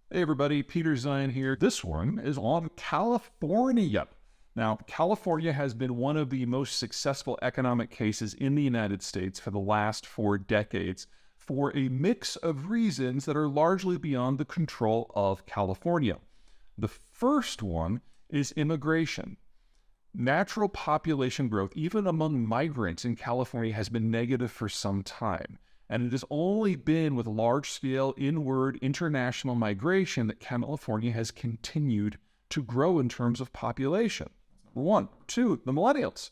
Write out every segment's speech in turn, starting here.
Hey everybody, Peter Zeihan here. This one is on California. Now, California has been one of the most successful economic cases in the United States for the last 4 decades for a mix of reasons that are largely beyond the control of California. The first one is immigration. Natural population growth, even among migrants in California, has been negative for some time. And it has only been with large-scale inward international migration that California has continued to grow in terms of population. Number one. Two, the millennials.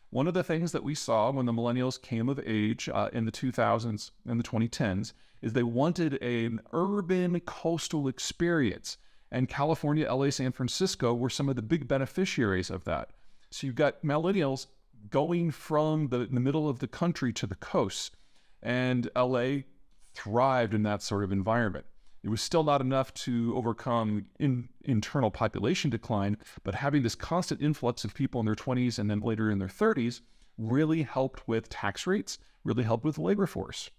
One of the things that we saw when the millennials came of age in the 2000s and the 2010s is they wanted an urban coastal experience. And California, LA, San Francisco were some of the big beneficiaries of that. So you've got millennials going from the middle of the country to the coast. And LA thrived in that sort of environment. It was still not enough to overcome internal population decline, but having this constant influx of people in their 20s and then later in their 30s really helped with tax rates, really helped with labor force.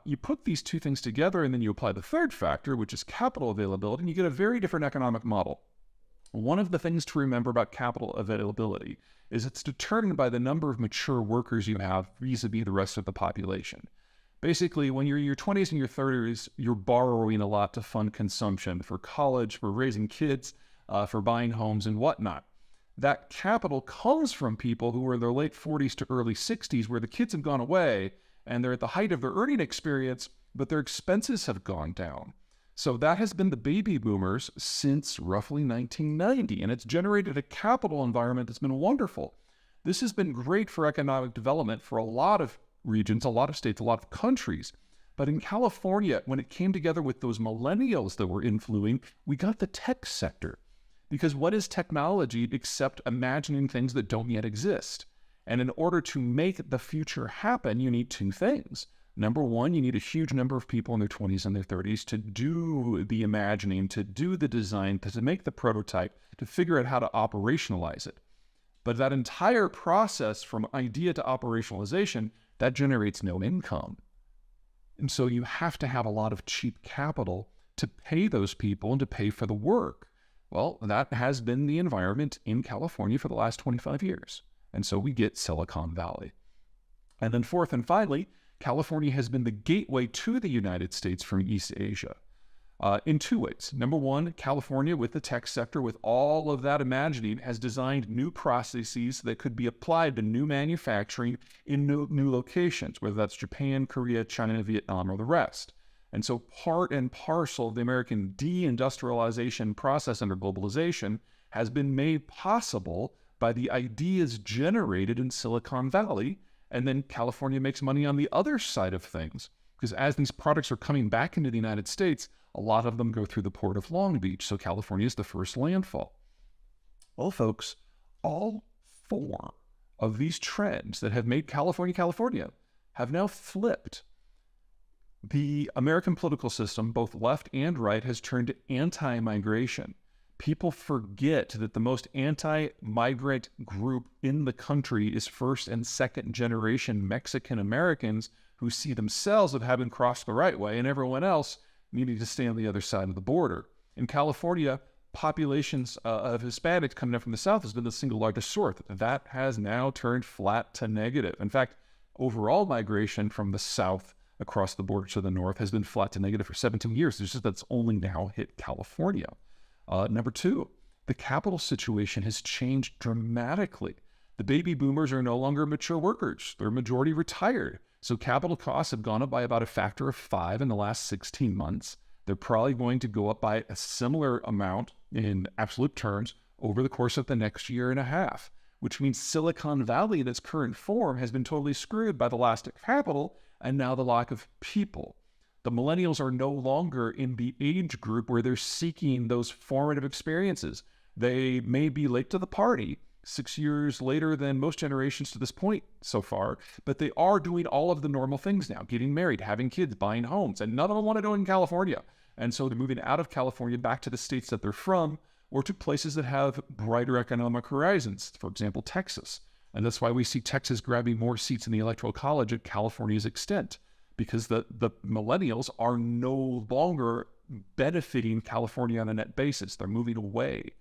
You put these two things together and then you apply the third factor, which is capital availability, and you get a very different economic model. One of the things to remember about capital availability is it's determined by the number of mature workers you have vis-a-vis the rest of the population. Basically, when you're in your 20s and your 30s, you're borrowing a lot to fund consumption for college, for raising kids, for buying homes and whatnot. That capital comes from people who are in their late 40s to early 60s, where the kids have gone away and they're at the height of their earning experience, but their expenses have gone down. So that has been the baby boomers since roughly 1990, and it's generated a capital environment that's been wonderful. This has been great for economic development for a lot of regions, a lot of states, a lot of countries. But in California, when it came together with those millennials that were influencing, we got the tech sector. Because what is technology except imagining things that don't yet exist? And in order to make the future happen, you need two things. Number one, you need a huge number of people in their 20s and their 30s to do the imagining, to do the design, to make the prototype, to figure out how to operationalize it. But that entire process from idea to operationalization, that generates no income. And so you have to have a lot of cheap capital to pay those people and to pay for the work. Well, that has been the environment in California for the last 25 years. And so we get Silicon Valley. And then fourth and finally, California has been the gateway to the United States from East Asia in two ways. Number one, California with the tech sector, with all of that imagining, has designed new processes that could be applied to new manufacturing in new locations, whether that's Japan, Korea, China, Vietnam, or the rest. And so part and parcel of the American deindustrialization process under globalization has been made possible by the ideas generated in Silicon Valley. And then California makes money on the other side of things, because as these products are coming back into the United States, a lot of them go through the port of Long Beach. So California is the first landfall. Well, folks, all four of these trends that have made California, California, have now flipped. The American political system, both left and right, has turned to anti-migration. People forget that the most anti-migrant group in the country is first and second generation Mexican Americans who see themselves as having crossed the right way and everyone else needing to stay on the other side of the border. In California, populations of Hispanics coming up from the South has been the single largest source. That has now turned flat to negative. In fact, overall migration from the South across the border to the North has been flat to negative for 17 years. It's just that's only now hit California. Number two, the capital situation has changed dramatically. The baby boomers are no longer mature workers. They're majority retired. So capital costs have gone up by about a factor of 5 in the last 16 months. They're probably going to go up by a similar amount in absolute terms over the course of the next year and a half, which means Silicon Valley in its current form has been totally screwed by the loss of capital and now the lack of people. The millennials are no longer in the age group where they're seeking those formative experiences. They may be late to the party, 6 years later than most generations to this point so far, but they are doing all of the normal things now, getting married, having kids, buying homes, and none of them want to do it in California. And so they're moving out of California back to the states that they're from or to places that have brighter economic horizons, for example, Texas. And that's why we see Texas grabbing more seats in the Electoral College at California's extent, because the millennials are no longer benefiting California on a net basis. They're moving away.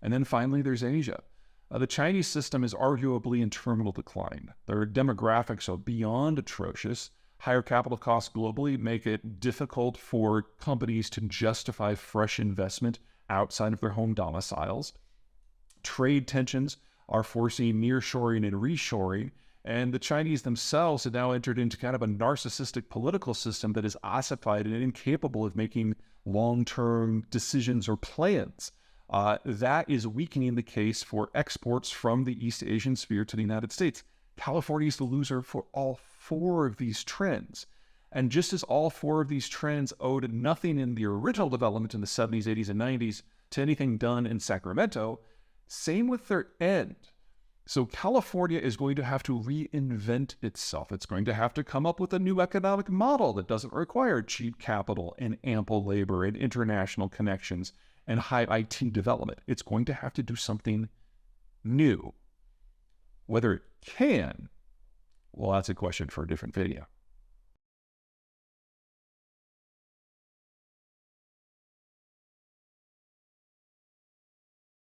And then finally, there's Asia. The Chinese system is arguably in terminal decline. Their demographics are beyond atrocious. Higher capital costs globally make it difficult for companies to justify fresh investment outside of their home domiciles. Trade tensions are forcing nearshoring and reshoring, and the Chinese themselves have now entered into kind of a narcissistic political system that is ossified and incapable of making long-term decisions or plans. That is weakening the case for exports from the East Asian sphere to the United States. California is the loser for all four of these trends. And just as all four of these trends owed nothing in the original development in the 70s, 80s, and 90s to anything done in Sacramento, same with their end. So California is going to have to reinvent itself. It's going to have to come up with a new economic model that doesn't require cheap capital and ample labor and international connections and high IT development. It's going to have to do something new. Whether it can, well, that's a question for a different video.